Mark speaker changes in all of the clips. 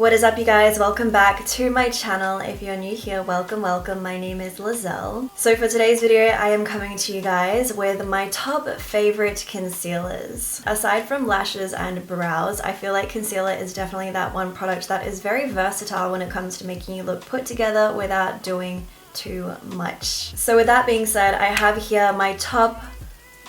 Speaker 1: What is up, you guys? Welcome back to my channel. If you're new here, welcome. My name is Leizel. So for today's video, I am coming to you guys with my top favorite concealers. Aside from lashes and brows, I feel like concealer is definitely that one product that is very versatile when it comes to making you look put together without doing too much. So with that being said, I have here my top,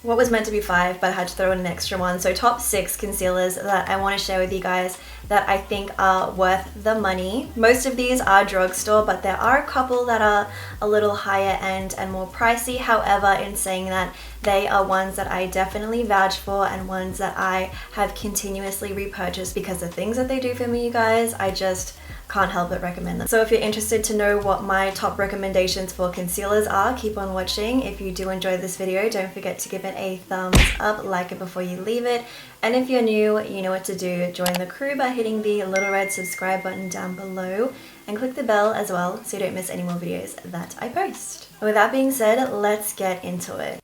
Speaker 1: what was meant to be 5, but I had to throw in an extra one. So top 6 concealers that I want to share with you guys that I think are worth the money. Most of these are drugstore, but there are a couple that are a little higher end and more pricey. However, in saying that, they are ones that I definitely vouch for and ones that I have continuously repurchased because the things that they do for me, you guys, I just can't help but recommend them. So if you're interested to know what my top recommendations for concealers are, keep on watching. If you do enjoy this video, don't forget to give it a thumbs up, like it before you leave it. And if you're new, you know what to do. Join the crew by hitting the little red subscribe button down below and click the bell as well so you don't miss any more videos that I post. With that being said, let's get into it.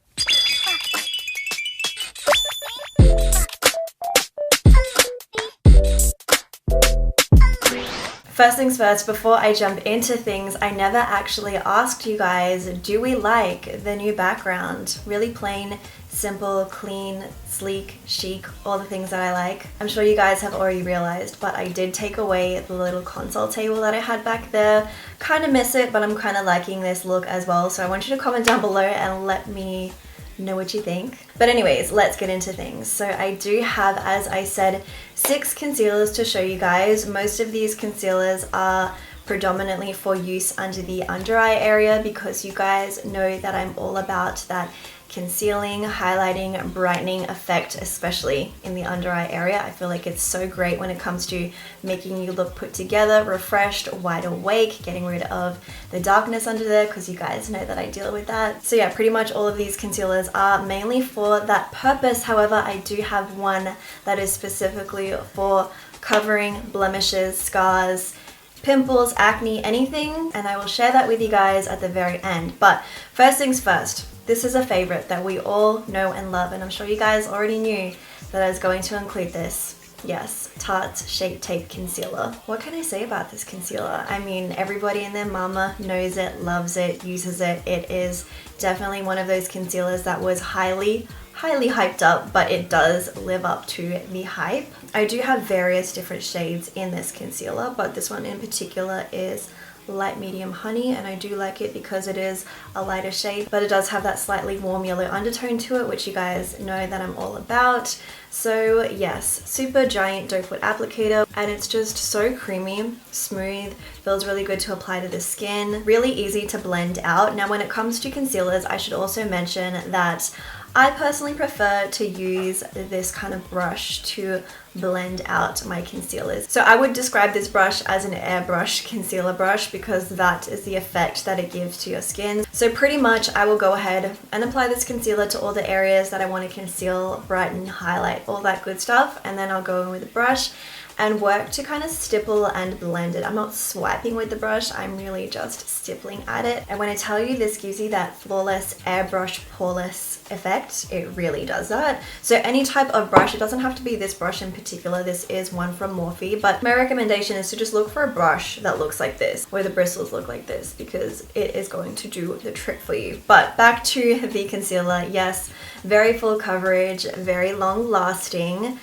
Speaker 1: First things first, before I jump into things, I never actually asked you guys, do we like the new background? Really plain, simple, clean, sleek, chic, all the things that I like. I'm sure you guys have already realized, but I did take away the little console table that I had back there. Kind of miss it, but I'm kind of liking this look as well. So I want you to comment down below and let me know what you think. But anyways, let's get into things. So I do have, as I said, 6 concealers to show you guys. Most of these concealers are predominantly for use under the under eye area because you guys know that I'm all about that concealing, highlighting, brightening effect, especially in the under eye area. I feel like it's so great when it comes to making you look put together, refreshed, wide awake, getting rid of the darkness under there because you guys know that I deal with that. So yeah, pretty much all of these concealers are mainly for that purpose. However, I do have one that is specifically for covering blemishes, scars, pimples, acne, anything, and I will share that with you guys at the very end. But first things first, this is a favorite that we all know and love, and I'm sure you guys already knew that I was going to include this. Yes, Tarte Shape Tape Concealer. What can I say about this concealer? I mean, everybody and their mama knows it, loves it, uses it. It is definitely one of those concealers that was highly hyped up, but it does live up to the hype. I do have various different shades in this concealer, but this one in particular is light medium honey, and I do like it because it is a lighter shade, but it does have that slightly warm yellow undertone to it, which you guys know that I'm all about. So yes, super giant doe foot applicator, and it's just so creamy, smooth, feels really good to apply to the skin, really easy to blend out. Now when it comes to concealers, I should also mention that I personally prefer to use this kind of brush to blend out my concealers. So I would describe this brush as an airbrush concealer brush because that is the effect that it gives to your skin. So pretty much I will go ahead and apply this concealer to all the areas that I want to conceal, brighten, highlight, all that good stuff, and then I'll go in with a brush and work to kind of stipple and blend it. I'm not swiping with the brush, I'm really just stippling at it. And when I tell you this gives you that flawless airbrush poreless effect, it really does that. So any type of brush, it doesn't have to be this brush in particular, this is one from Morphe, but my recommendation is to just look for a brush that looks like this, where the bristles look like this, because it is going to do the trick for you. But back to the concealer, yes, very full coverage, very long lasting.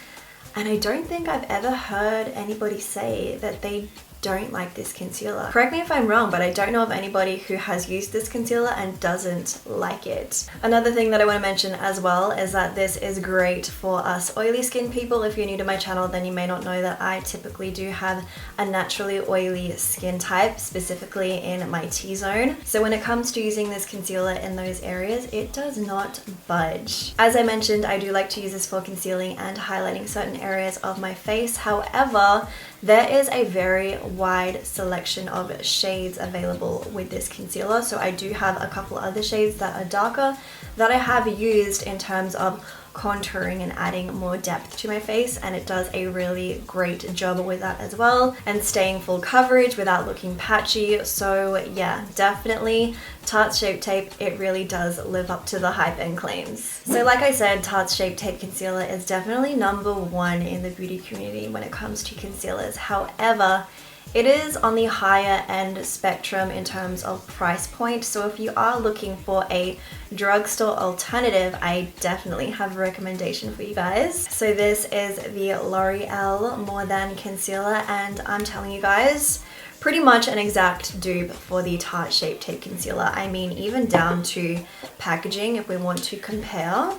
Speaker 1: And I don't think I've ever heard anybody say that they don't like this concealer. Correct me if I'm wrong, but I don't know of anybody who has used this concealer and doesn't like it. Another thing that I want to mention as well is that this is great for us oily skin people. If you're new to my channel, then you may not know that I typically do have a naturally oily skin type, specifically in my T-zone. So when it comes to using this concealer in those areas, it does not budge. As I mentioned, I do like to use this for concealing and highlighting certain areas of my face. However, there is a very wide selection of shades available with this concealer. So I do have a couple other shades that are darker that I have used in terms of contouring and adding more depth to my face, and it does a really great job with that as well, and staying full coverage without looking patchy. So yeah, definitely Tarte Shape Tape, it really does live up to the hype and claims. So like I said, Tarte Shape Tape Concealer is definitely #1 in the beauty community when it comes to concealers. However, it is on the higher end spectrum in terms of price point, so if you are looking for a drugstore alternative, I definitely have a recommendation for you guys. So this is the Loreal More Than Concealer, and I'm telling you guys, pretty much an exact dupe for the Tarte Shape Tape Concealer. I mean, even down to packaging, if we want to compare.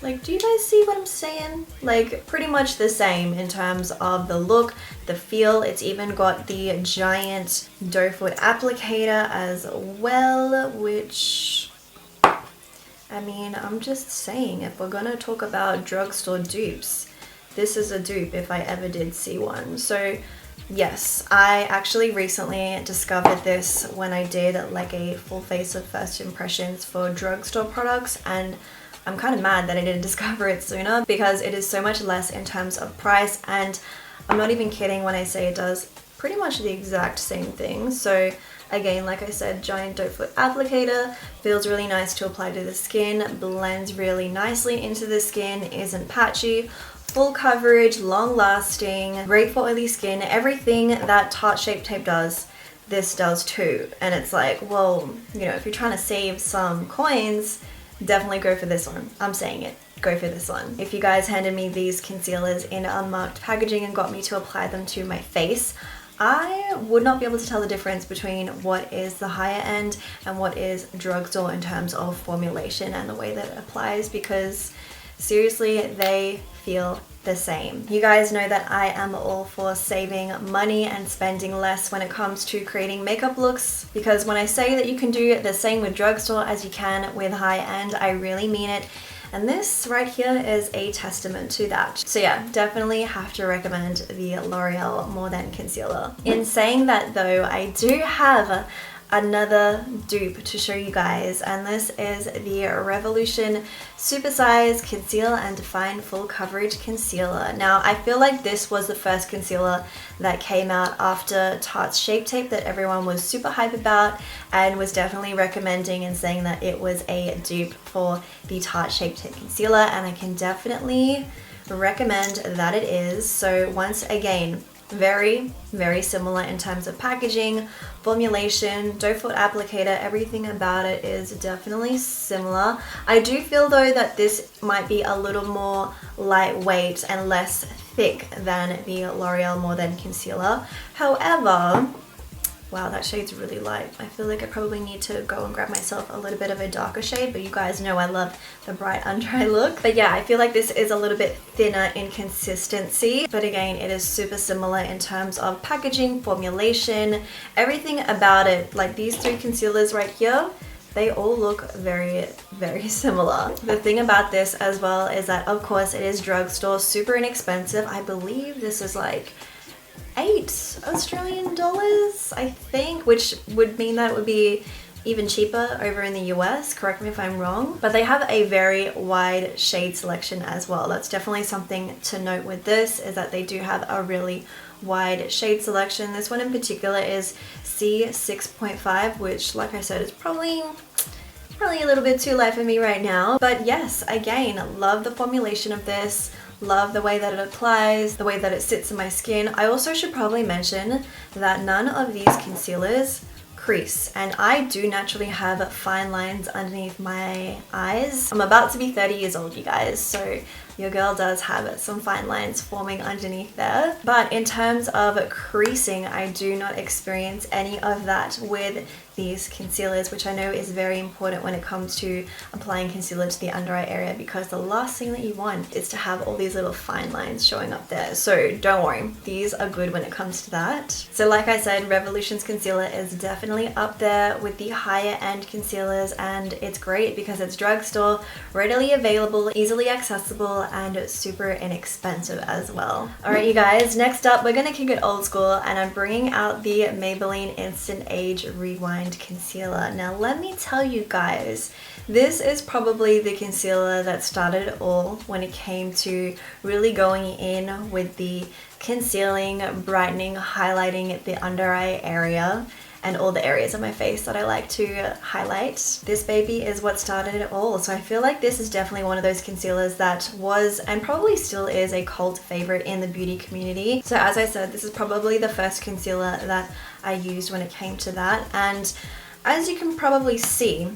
Speaker 1: Like, do you guys see what I'm saying? Like, pretty much the same in terms of the look, the feel. It's even got the giant doe foot applicator as well, which, I mean, I'm just saying, if we're gonna talk about drugstore dupes, this is a dupe if I ever did see one. So yes, I actually recently discovered this when I did like a full face of first impressions for drugstore products, and I'm kind of mad that I didn't discover it sooner because it is so much less in terms of price, and I'm not even kidding when I say it does pretty much the exact same thing. So again, like I said, giant doe foot applicator, feels really nice to apply to the skin, blends really nicely into the skin, isn't patchy, full coverage, long lasting, great for oily skin. Everything that Tarte Shape Tape does, this does too. And it's like, well, you know, if you're trying to save some coins, definitely go for this one. I'm saying it. Go for this one. If you guys handed me these concealers in unmarked packaging and got me to apply them to my face, I would not be able to tell the difference between what is the higher end and what is drugstore in terms of formulation and the way that it applies, because seriously, they feel the same. You guys know that I am all for saving money and spending less when it comes to creating makeup looks, because when I say that you can do the same with drugstore as you can with high end, I really mean it. And this right here is a testament to that. So yeah, definitely have to recommend the L'Oreal More Than Concealer. In saying that though, I do have another dupe to show you guys, and this is the Revolution Supersize Conceal and Define Full Coverage Concealer. Now, I feel like this was the first concealer that came out after Tarte's Shape Tape that everyone was super hype about and was definitely recommending and saying that it was a dupe for the Tarte Shape Tape Concealer, and I can definitely recommend that it is. So once again, very, very similar in terms of packaging, formulation, doe foot applicator, everything about it is definitely similar. I do feel though that this might be a little more lightweight and less thick than the L'Oreal More Than Concealer. However, wow, that shade's really light. I feel like I probably need to go and grab myself a little bit of a darker shade, but you guys know I love the bright under eye look. But yeah, I feel like this is a little bit thinner in consistency, but again, it is super similar in terms of packaging, formulation, everything about it. Like these three concealers right here, they all look very, very similar. The thing about this as well is that, of course, it is drugstore, super inexpensive. I believe this is like $8 Australian, I think, which would mean that it would be even cheaper over in the US, correct me if I'm wrong. But they have a very wide shade selection as well. That's definitely something to note with this, is that they do have a really wide shade selection. This one in particular is C6.5, which, like I said, is probably a little bit too light for me right now. But yes, again, love the formulation of this. Love the way that it applies, the way that it sits in my skin. I also should probably mention that none of these concealers crease, and I do naturally have fine lines underneath my eyes. I'm about to be 30 years old, you guys, so your girl does have some fine lines forming underneath there. But in terms of creasing, I do not experience any of that with these concealers, which I know is very important when it comes to applying concealer to the under eye area, because the last thing that you want is to have all these little fine lines showing up there. So don't worry, these are good when it comes to that. So like I said, Revolution's concealer is definitely up there with the higher end concealers, and it's great because it's drugstore, readily available, easily accessible, and super inexpensive as well. Alright you guys, next up we're gonna kick it old school and I'm bringing out the Maybelline Instant Age Rewind Concealer. Now let me tell you guys, this is probably the concealer that started it all when it came to really going in with the concealing, brightening, highlighting the under eye area and all the areas of my face that I like to highlight. This baby is what started it all. So I feel like this is definitely one of those concealers that was and probably still is a cult favorite in the beauty community. So as I said, this is probably the first concealer that I used when it came to that. And as you can probably see,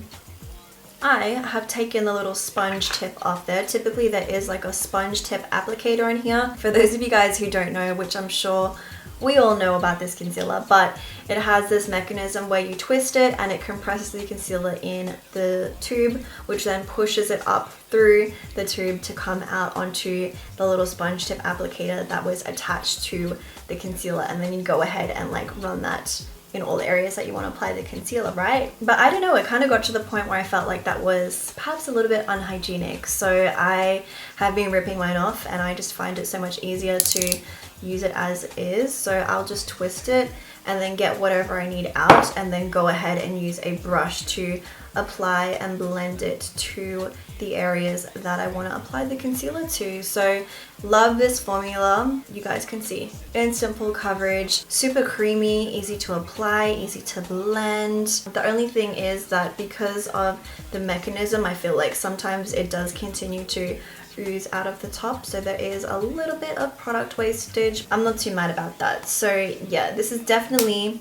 Speaker 1: I have taken the little sponge tip off there. Typically there is like a sponge tip applicator in here. For those of you guys who don't know, which I'm sure we all know about this concealer, but it has this mechanism where you twist it and it compresses the concealer in the tube, which then pushes it up through the tube to come out onto the little sponge tip applicator that was attached to the concealer. And then you go ahead and like run that in all the areas that you want to apply the concealer, right? But I don't know, it kind of got to the point where I felt like that was perhaps a little bit unhygienic. So I have been ripping mine off and I just find it so much easier to use it as is. So I'll just twist it and then get whatever I need out and then go ahead and use a brush to apply and blend it to the areas that I want to apply the concealer to. So love this formula. You guys can see instant full coverage, super creamy, easy to apply, easy to blend. The only thing is that because of the mechanism, I feel like sometimes it does continue to ooze out of the top, so there is a little bit of product wastage. I'm not too mad about that. So yeah, this is definitely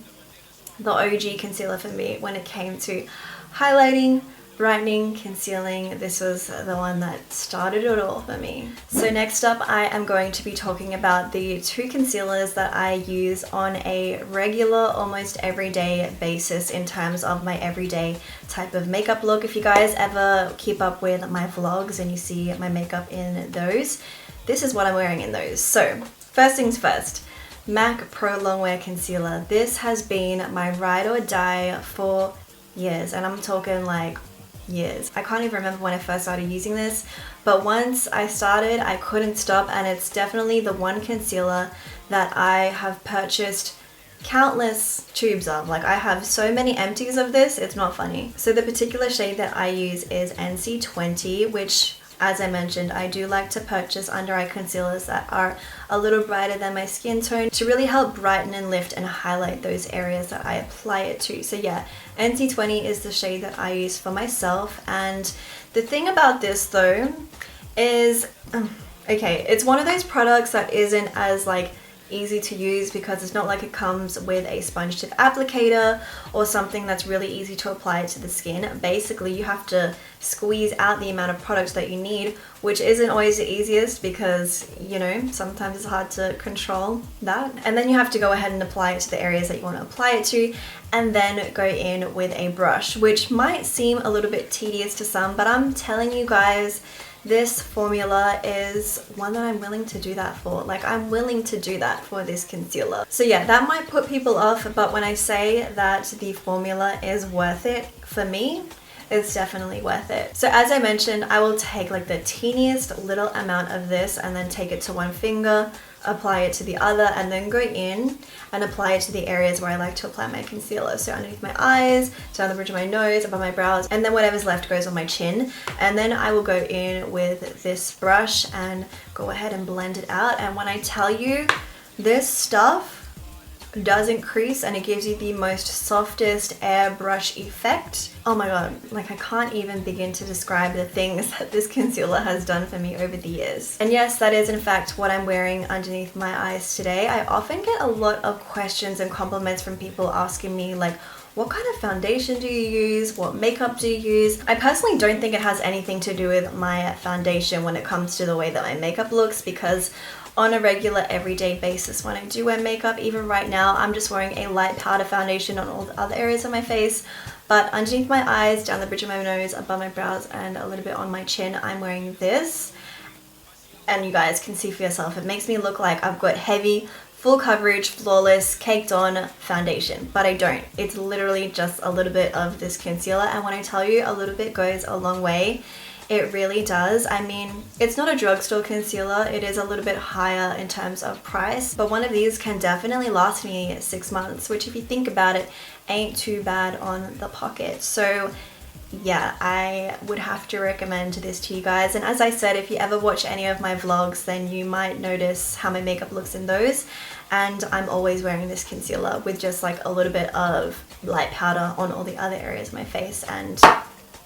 Speaker 1: the OG concealer for me when it came to highlighting, brightening, concealing. This was the one that started it all for me. So next up I am going to be talking about the two concealers that I use on a regular, almost everyday basis in terms of my everyday type of makeup look. If you guys ever keep up with my vlogs and you see my makeup in those, this is what I'm wearing in those. So first things first, MAC Pro Longwear Concealer. This has been my ride or die for years, and I'm talking like years. I can't even remember when I first started using this, but once I started I couldn't stop, and it's definitely the one concealer that I have purchased countless tubes of. Like I have so many empties of this, it's not funny. So the particular shade that I use is NC20, which, as I mentioned, I do like to purchase under eye concealers that are a little brighter than my skin tone to really help brighten and lift and highlight those areas that I apply it to. So yeah, NC20 is the shade that I use for myself. And the thing about this though is, okay, it's one of those products that isn't as like easy to use because it's not like it comes with a sponge tip applicator or something that's really easy to apply to the skin. Basically you have to squeeze out the amount of product that you need, which isn't always the easiest because, you know, sometimes it's hard to control that. And then you have to go ahead and apply it to the areas that you want to apply it to, and then go in with a brush, which might seem a little bit tedious to some, but I'm telling you guys, this formula is one that I'm willing to do that for. Like I'm willing to do that for this concealer. So yeah, that might put people off, but when I say that the formula is worth it for me, it's definitely worth it. So as I mentioned, I will take like the teeniest little amount of this and then take it to one finger, apply it to the other, and then go in and apply it to the areas where I like to apply my concealer. So underneath my eyes, down the bridge of my nose, above my brows, and then whatever's left goes on my chin. And then I will go in with this brush and go ahead and blend it out. And when I tell you, this stuff doesn't crease and it gives you the most softest airbrush effect. Oh my god, like I can't even begin to describe the things that this concealer has done for me over the years. And yes, that is in fact what I'm wearing underneath my eyes today. I often get a lot of questions and compliments from people asking me like, what kind of foundation do you use? What makeup do you use? I personally don't think it has anything to do with my foundation when it comes to the way that my makeup looks, because on a regular everyday basis when I do wear makeup, even right now, I'm just wearing a light powder foundation on all the other areas of my face, but underneath my eyes, down the bridge of my nose, above my brows, and a little bit on my chin, I'm wearing this. And you guys can see for yourself, it makes me look like I've got heavy, full coverage, flawless, caked on foundation, but I don't. It's literally just a little bit of this concealer, and when I tell you a little bit goes a long way, It really does. I mean, it's not a drugstore concealer. It is a little bit higher in terms of price, but one of these can definitely last me 6 months, which if you think about it, ain't too bad on the pocket. So yeah, I would have to recommend this to you guys. And as I said, if you ever watch any of my vlogs, then you might notice how my makeup looks in those. And I'm always wearing this concealer with just like a little bit of light powder on all the other areas of my face. And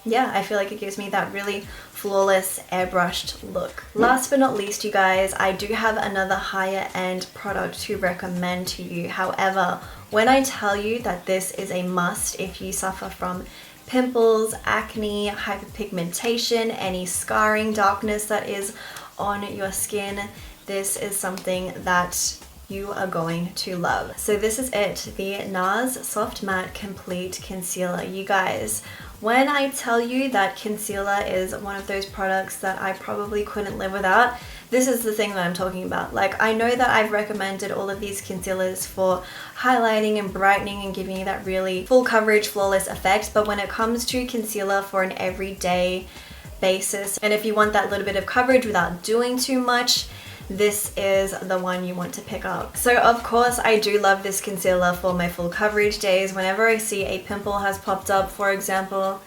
Speaker 1: yeah, I feel like it gives me that really flawless airbrushed look. Last but not least, you guys, I do have another higher end product to recommend to you. However, when I tell you that this is a must if you suffer from pimples, acne, hyperpigmentation, any scarring, darkness that is on your skin, this is something that you are going to love. So this is it, the NARS Soft Matte Complete Concealer. You guys, when I tell you that concealer is one of those products that I probably couldn't live without, this is the thing that I'm talking about. Like, I know that I've recommended all of these concealers for highlighting and brightening and giving you that really full coverage, flawless effect, but when it comes to concealer for an everyday basis, and if you want that little bit of coverage without doing too much, this is the one you want to pick up. So of course I do love this concealer for my full coverage days. Whenever I see a pimple has popped up, for example,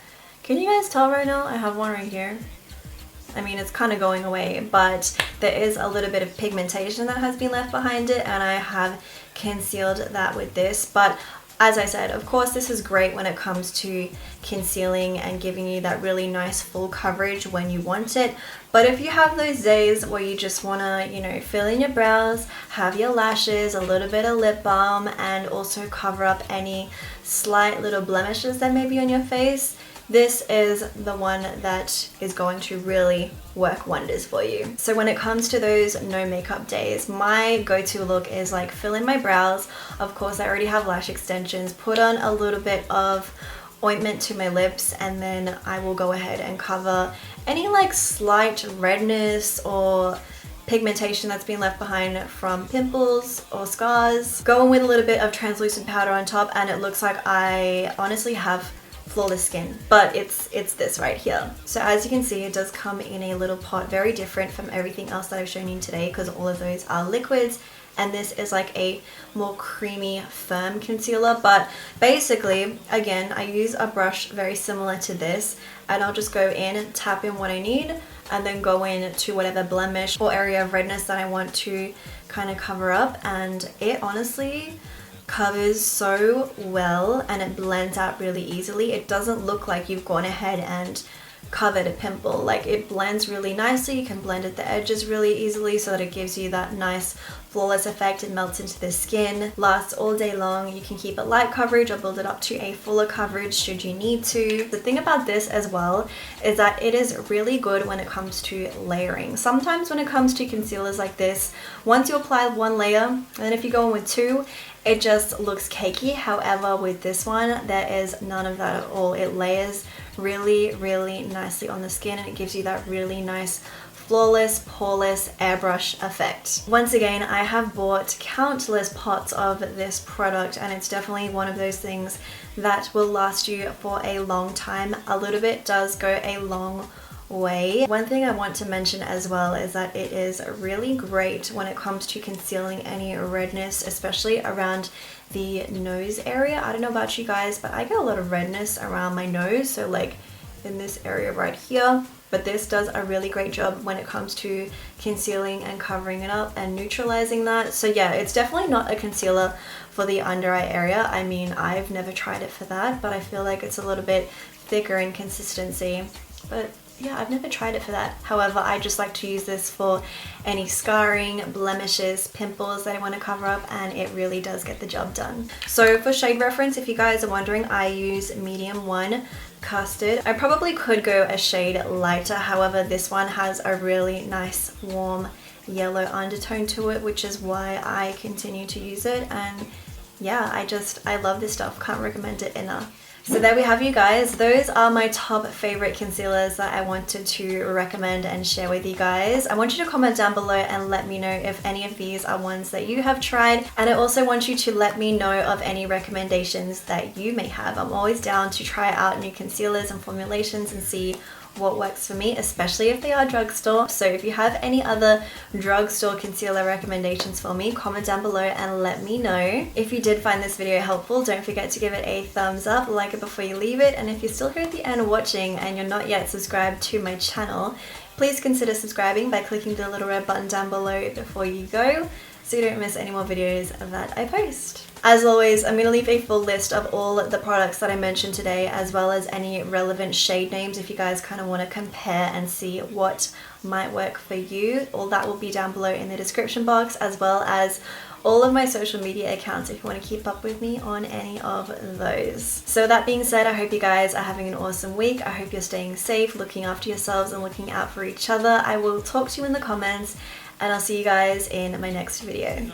Speaker 1: can you guys tell right now? I have one right here. I mean, it's kind of going away, but there is a little bit of pigmentation that has been left behind it, and I have concealed that with this. But as I said, of course, this is great when it comes to concealing and giving you that really nice full coverage when you want it. But if you have those days where you just want to, you know, fill in your brows, have your lashes, a little bit of lip balm, and also cover up any slight little blemishes that may be on your face, this is the one that is going to really work wonders for you. So when it comes to those no makeup days, my go-to look is like fill in my brows. Of course, I already have lash extensions, put on a little bit of ointment to my lips, and then I will go ahead and cover any like slight redness or pigmentation that's been left behind from pimples or scars. Go in with a little bit of translucent powder on top, and it looks like I honestly have flawless skin, but it's this right here. So as you can see, it does come in a little pot, very different from everything else that I've shown you today, because all of those are liquids, and this is like a more creamy, firm concealer. But basically, again, I use a brush very similar to this, and I'll just go in, tap in what I need, and then go in to whatever blemish or area of redness that I want to kind of cover up. And it honestly covers so well, and it blends out really easily. It doesn't look like you've gone ahead and covered a pimple. Like, it blends really nicely. You can blend at the edges really easily so that it gives you that nice flawless effect. It melts into the skin, lasts all day long. You can keep it light coverage or build it up to a fuller coverage should you need to. The thing about this as well is that it is really good when it comes to layering. Sometimes when it comes to concealers like this, once you apply one layer, and then if you go in with two, it just looks cakey. However, with this one, there is none of that at all. It layers really, really nicely on the skin, and it gives you that really nice flawless, poreless airbrush effect. Once again, I have bought countless pots of this product, and it's definitely one of those things that will last you for a long time. A little bit does go a long way. One thing I want to mention as well is that it is really great when it comes to concealing any redness, especially around the nose area. I don't know about you guys, but I get a lot of redness around my nose, so like in this area right here. But this does a really great job when it comes to concealing and covering it up and neutralizing that. So yeah, it's definitely not a concealer for the under eye area. I mean, I've never tried it for that, but I feel like it's a little bit thicker in consistency. But yeah, I've never tried it for that. However, I just like to use this for any scarring, blemishes, pimples that I want to cover up, and it really does get the job done. So for shade reference, if you guys are wondering, I use medium 1 custard. I probably could go a shade lighter, however this one has a really nice warm yellow undertone to it, which is why I continue to use it. And yeah, I love this stuff, can't recommend it enough. So there we have you guys. Those are my top favorite concealers that I wanted to recommend and share with you guys. I want you to comment down below and let me know if any of these are ones that you have tried. And I also want you to let me know of any recommendations that you may have. I'm always down to try out new concealers and formulations and see what works for me, especially if they are drugstore. So if you have any other drugstore concealer recommendations for me, comment down below and let me know. If you did find this video helpful, don't forget to give it a thumbs up, like it before you leave it, and if you're still here at the end watching and you're not yet subscribed to my channel, please consider subscribing by clicking the little red button down below before you go, so you don't miss any more videos that I post. As always, I'm going to leave a full list of all the products that I mentioned today, as well as any relevant shade names if you guys kind of want to compare and see what might work for you. All that will be down below in the description box, as well as all of my social media accounts if you want to keep up with me on any of those. So that being said, I hope you guys are having an awesome week. I hope you're staying safe, looking after yourselves and looking out for each other. I will talk to you in the comments, and I'll see you guys in my next video.